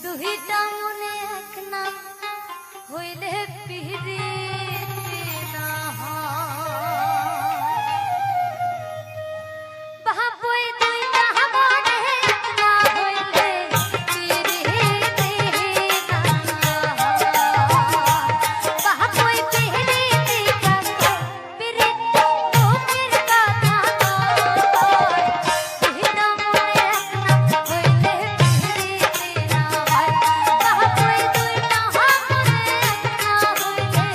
দুহিটা মনে এক না হইলে পিরিতি না হয় বাহাবই দুইটা মনে এক না হইলে পিরিতি না হয় বাহাবই পিরিতি কাকো পিরিতি মুখের কথা নয় দুহিটা মনে এক না হইলে পিরিতি না হয় বাহাবই দুইটা মনে এক না হইলে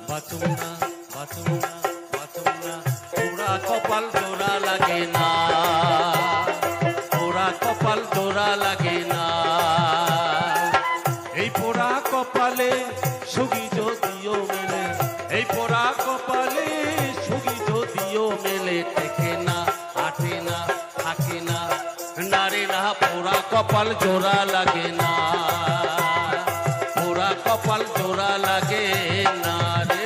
বাঁচুম না বাঁচুম না বাঁচুম না পোড়া কপাল জোড়া লাগে না পোড়া কপাল জোড়া লাগে না এই পোড়া কপালে সুগি যদিও মেলে এই পোড়া কপালে সুগি যদিও মেলে টেকে না আটে না থাকে না নারে না পোড়া কপাল জোড়া লাগে না পোড়া কপাল জোড়া লাগে না রে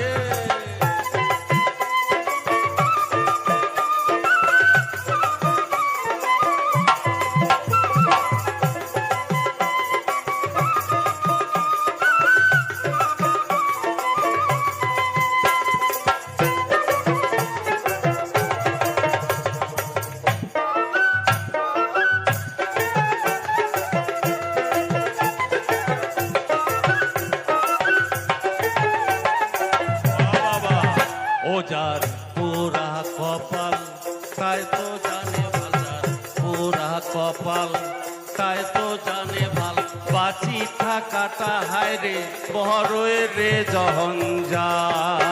যার পোড়া কপাল তাই তো জানে ভাজার পোড়া কপাল তাই তো জানে ভাল বাঁচি থাকাটা হায় রে বড়ই রে জঞ্জাল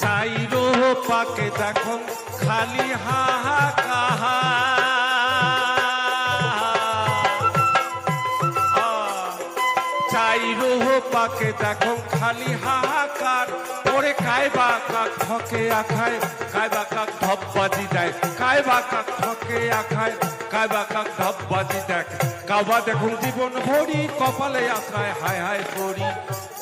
চাইরো পাকে দেখো খালি হাহা কাহা চাইরো পাকে দেখো খালি হাহাকার ওরে কায়বা কাক ঠকে আখায় কায়বা কাক ধপবাজি দেয় কায়বা কাক ঠকে আখায় কায়বা কাক ধপবাজি দেখ কাবা দেখুন জীবন ভরি কপালে আশ্রয় হায় হায় করি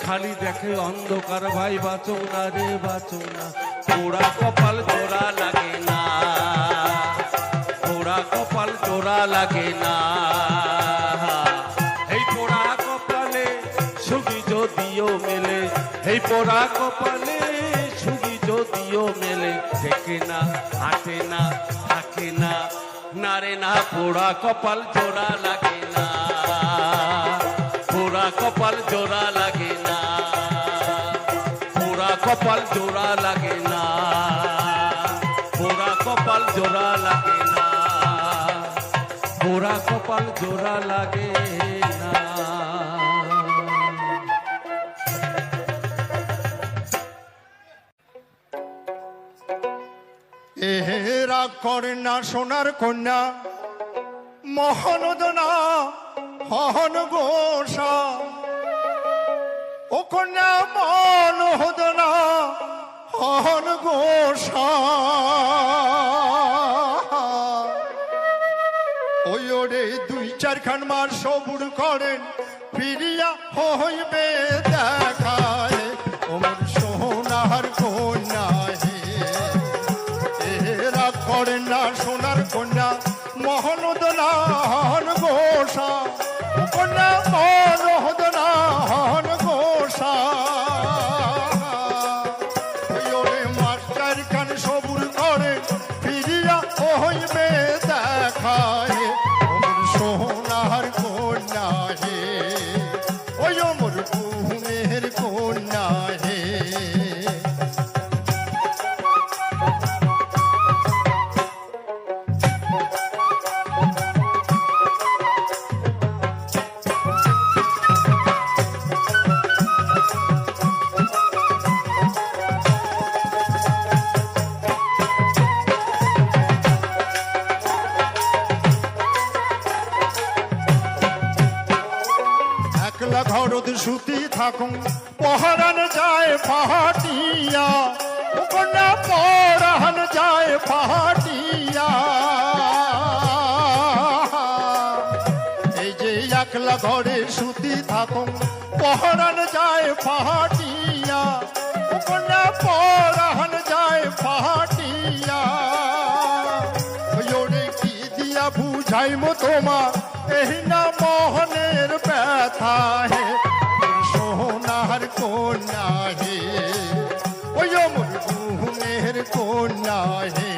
খালি দেখে অন্ধকার ভাই বাঁচো না রে বাঁচো না পোড়া কপাল জোড়া লাগে না পোড়া কপাল জোড়া লাগে না এই পোড়া কপালে সুগি যদিও মেলে এই পোড়া কপালে সুগি যদিও মেলে থেকে না হাঁটে না থাকে না নারে না পোড়া কপাল জোড়া লাগে না পোড়া কপাল জোড়া লাগে না পোড়া কপাল জোড়া লাগে না পোড়া কপাল জোড়া লাগে না পোড়া কপাল জোড়া লাগে না এহেরা কন্যা সোনার কন্যা মহানদনা হন গোসা ও কন্যা মনোহদনা হন গোসা ওই ওরে দুই চারখান মার সবুর করেন ফিরিয়া হইবে দেখায় ওমর সোনার কন্যা করেন না সোনার কন্যা মহনদনাহন গোসা কন্যা মহনদনাহন গোসা মাস্টার কান সবুর করে ফিরিয়া হইবে দেখায় সোনার কন্যা হে ওই মোর ঘুমের কন্যা হে ঘরত সুতি থাকুন পহরান যায় পাহাটিয়া কন্যা পহরান যায় পাহাটিয়া এই যে একলা ঘরে সুতি থাকুন পহরান যায় পাহাটিয়া কন্যা পহরান যায় পাহাটিয়া কি দিয়া বুঝাইমো তোমার এই না মোহনের ব্যথা হে সোনার কন্যা হে ওই মোর ঘুমের কন্যা হে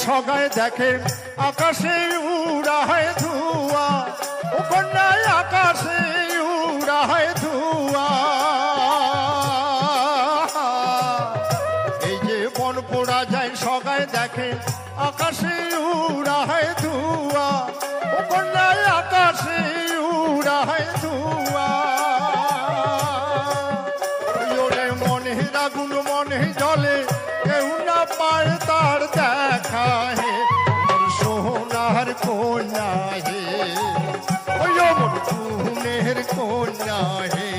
সগায় দেখে আকাশে উড়ায় ধুয়া, ও কন্যায় আকাশে উড়ায় ধুয়া। এই যে বন পোড়া যায় সগায় দেখে আকাশে উড়ায় ধুয়া, ও কন্যায় আকাশে উড়ায় ধুয়া। ওরে মনে আগুন মনে জলে কেউ না পায় তার দেখা হে, মোর সোনার কন্যা হে, ওই মোর গুণের কন্যা হে।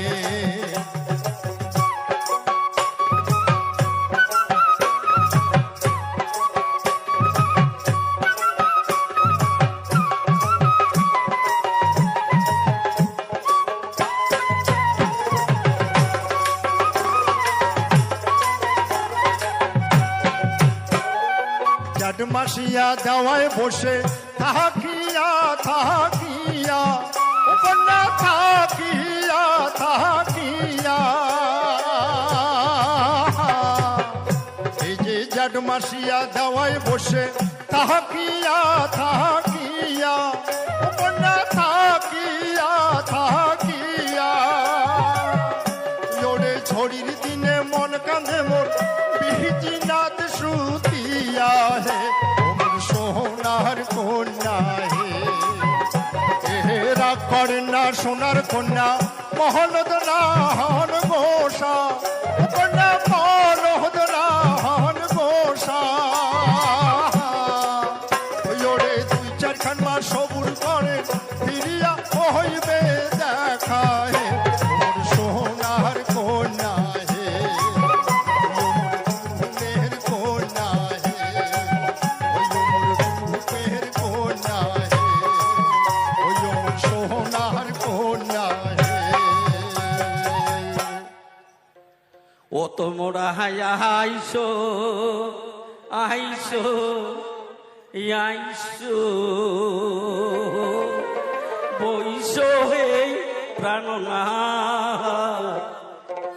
মাসিয়া দেওয়ায় বসে থাকিয়া থাকিয়া, ও কন্যা থাকিয়া থাকিয়া। এই যে জাড মাসিয়া দেওয়ায় বসে থাকিয়া থাকিয়া, ও কন্যা থাকিয়া থাকিয়া। ওরে ঝড়ির দিনে মন কাঁধে মোর বিহিজি নাথ শ্রুতিয়া হে, ওমর সোনার কন্যা হে। রাগ করেন না সোনার কন্যা মহলদ নাহন গোসা, কন্যা মহলদ নাহন গোসা। ওরে দুই চারখান মাস সবুর করে ফিরিয়া হইবে দেখা হে, ওমর সোনার কন্যা হে, ওমর কন্যা হে, ওই ওমর কন্যা হে, ওই ওমর সোনার কন্যা হে। ও তোমরা আইসো আইসো আইসো, বইসো হে প্রাণনাথ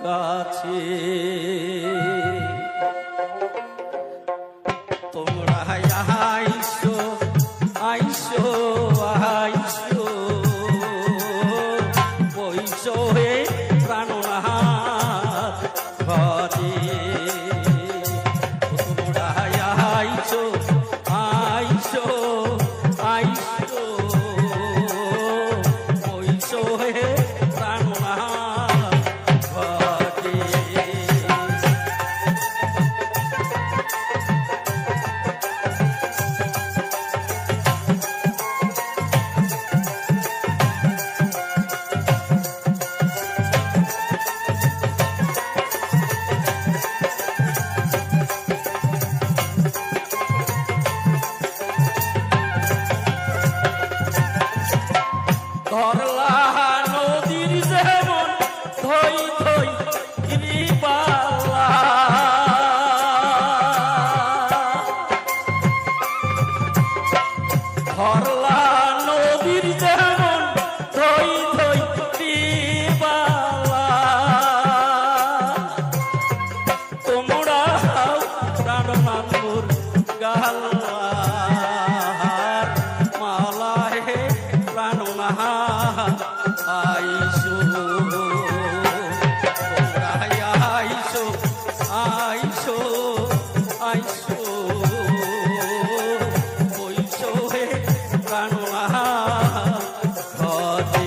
কাছে। তোমরা আইসো আইসো আইসো, বইসো হে প্রাণনাথ ঘরে। তোমরা আইসো আইসো আইসো, বইসো হে প্রাণনাথ ঘরে। ধরলা নদীর যেমন ধই ধই গিরিবালা, ধরলা নদীর যেমন ধই ধই গিরিবালা। তোমরা প্রাণ মামুর গালার মালা হে প্রাণনাথ আইসো। তোমরা আইসো আইসো আইসো, বইসো হে প্রাণনাথ ঘরে।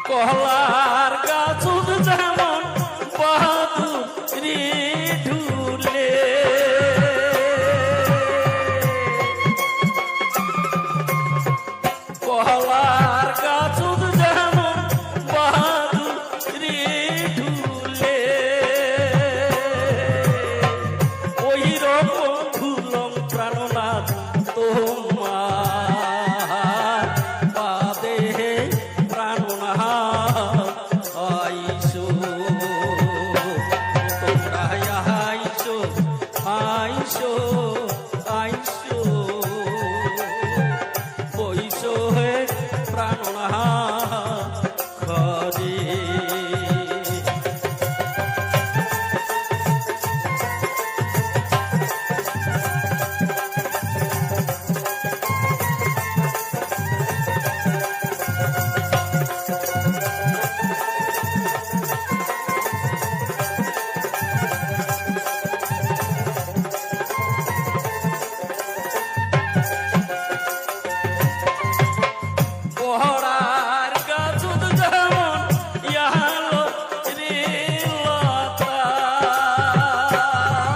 কহলা